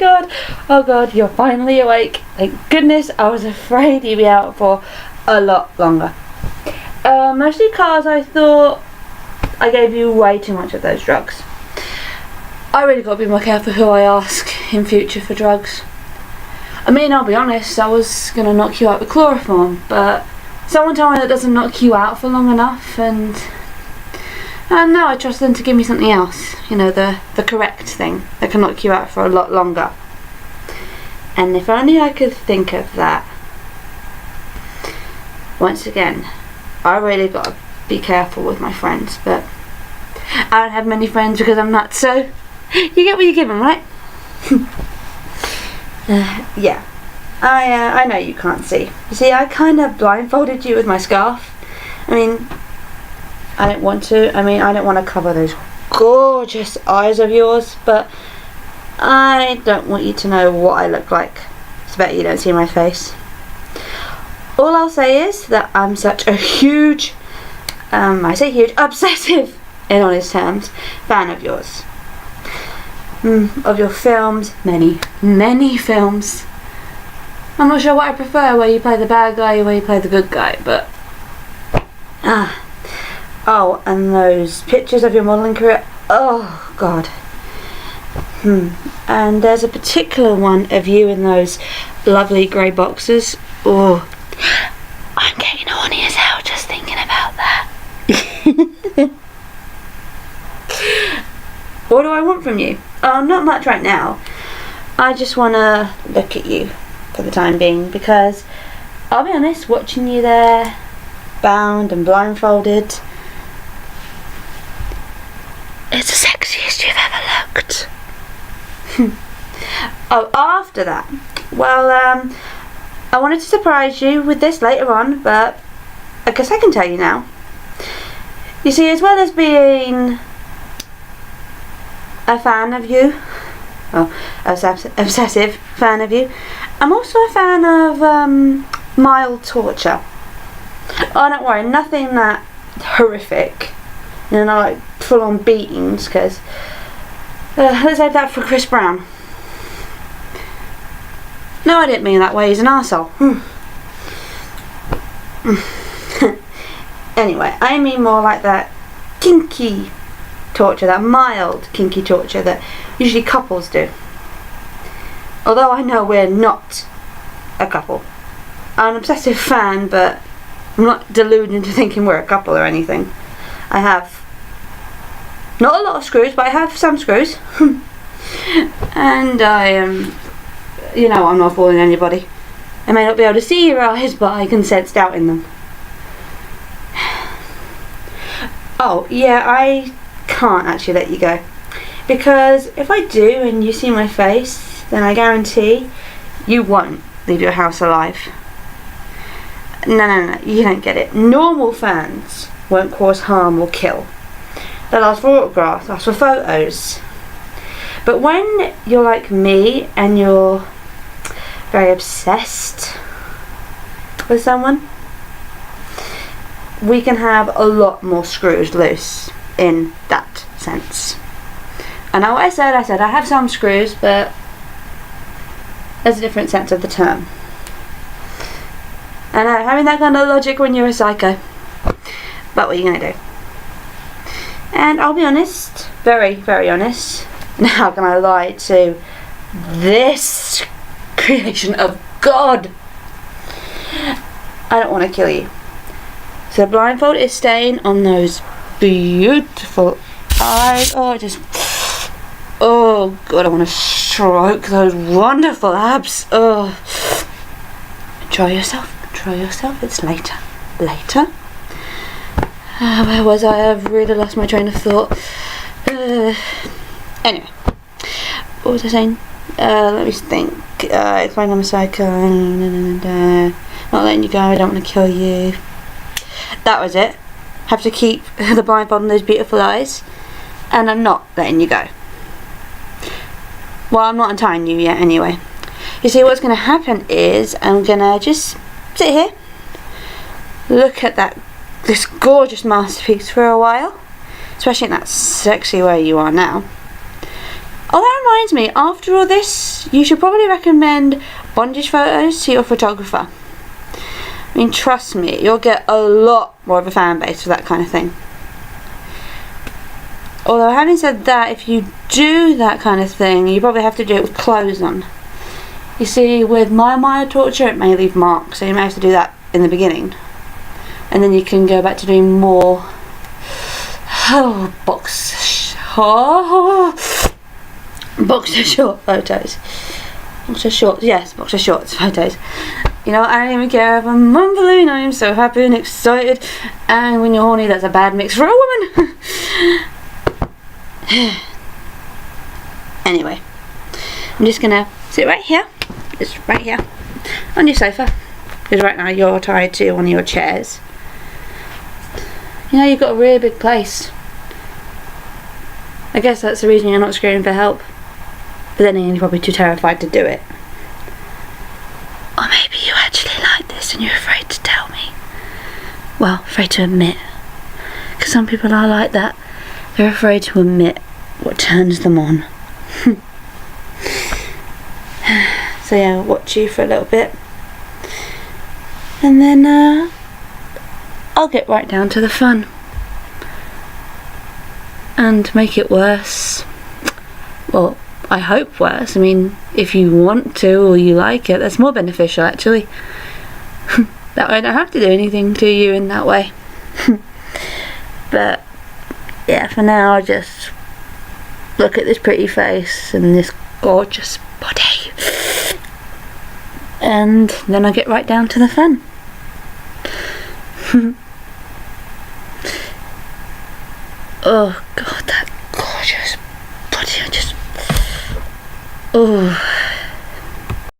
god. Oh god, you're finally awake. Thank goodness. I was afraid you'd be out for a lot longer. Mostly because I thought I gave you way too much of those drugs. I really got to be more careful who I ask in future for drugs. I mean, I'll be honest, I was going to knock you out with chloroform, but someone told me that doesn't knock you out for long enough, and now I trust them to give me something else. You know, the correct thing that can knock you out for a lot longer. And if only I could think of that. Once again, I really got to be careful with my friends, but I don't have many friends because I'm nuts, so you get what you give them, right? Yeah, I know you can't see. You see, I kind of blindfolded you with my scarf. I mean, I don't want to. I mean, I don't want to cover those gorgeous eyes of yours, but I don't want you to know what I look like. It's better you don't see my face. All I'll say is that I'm such a huge, I say huge, obsessive, in honest terms, fan of yours. Of your films, many films. I'm not sure what I prefer, where you play the bad guy or where you play the good guy, but oh, and those pictures of your modelling career, oh god. And there's a particular one of you in those lovely grey boxes. Oh, I'm getting horny as hell just thinking about that. What do I want from you? Not much right now. I just want to look at you for the time being, because I'll be honest, watching you there, bound and blindfolded, it's the sexiest you've ever looked. Oh, after that, well, I wanted to surprise you with this later on, but I guess I can tell you now. You see, as well as being a fan of you, obsessive fan of you, I'm also a fan of mild torture. Oh, don't worry, nothing that horrific, you know, like full-on beatings, because let's save that for Chris Brown. No, I didn't mean that way, he's an arsehole. Anyway, I mean more like that kinky torture, that mild kinky torture that usually couples do. Although I know we're not a couple. I'm an obsessive fan, but I'm not deluded into thinking we're a couple or anything. I have not a lot of screws, but I have some screws. And I am, you know, I'm not fooling anybody. I may not be able to see your eyes, but I can sense doubt in them. Oh, yeah, I can't actually let you go. Because if I do and you see my face, then I guarantee you won't leave your house alive. No, you don't get it. Normal fans won't cause harm or kill. They'll ask for autographs, ask for photos. But when you're like me and you're very obsessed with someone, we can have a lot more screws loose in that sense. I know what I said I have some screws, but there's a different sense of the term. I know, having that kind of logic when you're a psycho. But what are you going to do? And I'll be honest, very, very honest, and how can I lie to this creation of God? I don't want to kill you. So the blindfold is staying on those beautiful eyes. Oh God, I want to stroke those wonderful abs. Oh, enjoy yourself, it's later. Where was I? I've really lost my train of thought. Anyway, what was I saying? Let me think. Explain I'm a psycho. Not letting you go, I don't want to kill you. That was it. Have to keep the blindfold on those beautiful eyes, and I'm not letting you go. Well, I'm not untying you yet anyway. You see, what's going to happen is I'm going to just sit here, look at this gorgeous masterpiece for a while, especially in that sexy way you are now. Oh, that reminds me, after all this, you should probably recommend bondage photos to your photographer. I mean, trust me, you'll get a lot more of a fan base for that kind of thing. Although, having said that, if you do that kind of thing, you probably have to do it with clothes on. You see, with my mild torture, it may leave marks, so you may have to do that in the beginning. And then you can go back to doing more boxer short photos. Boxer shorts, yes, boxer shorts photos. You know, I don't even care if I'm mumbling, I am so happy and excited. And when you're horny, that's a bad mix for a woman. Anyway, I'm just gonna sit right here, just right here, on your sofa. Because right now you're tied to one of your chairs. You know, you've got a really big place. I guess that's the reason you're not screaming for help. But then you're probably too terrified to do it. Or maybe you actually like this and you're afraid to tell me. Well, afraid to admit. Because some people are like that. They're afraid to admit what turns them on. So yeah, I'll watch you for a little bit. And then I'll get right down to the fun. And make it worse. Well, I hope worse. I mean, if you want to or you like it, that's more beneficial actually. That way I don't have to do anything to you in that way. But yeah, for now I'll just look at this pretty face and this gorgeous body. And then I'll get right down to the fun. Oh god, that gorgeous body. I just... Oh.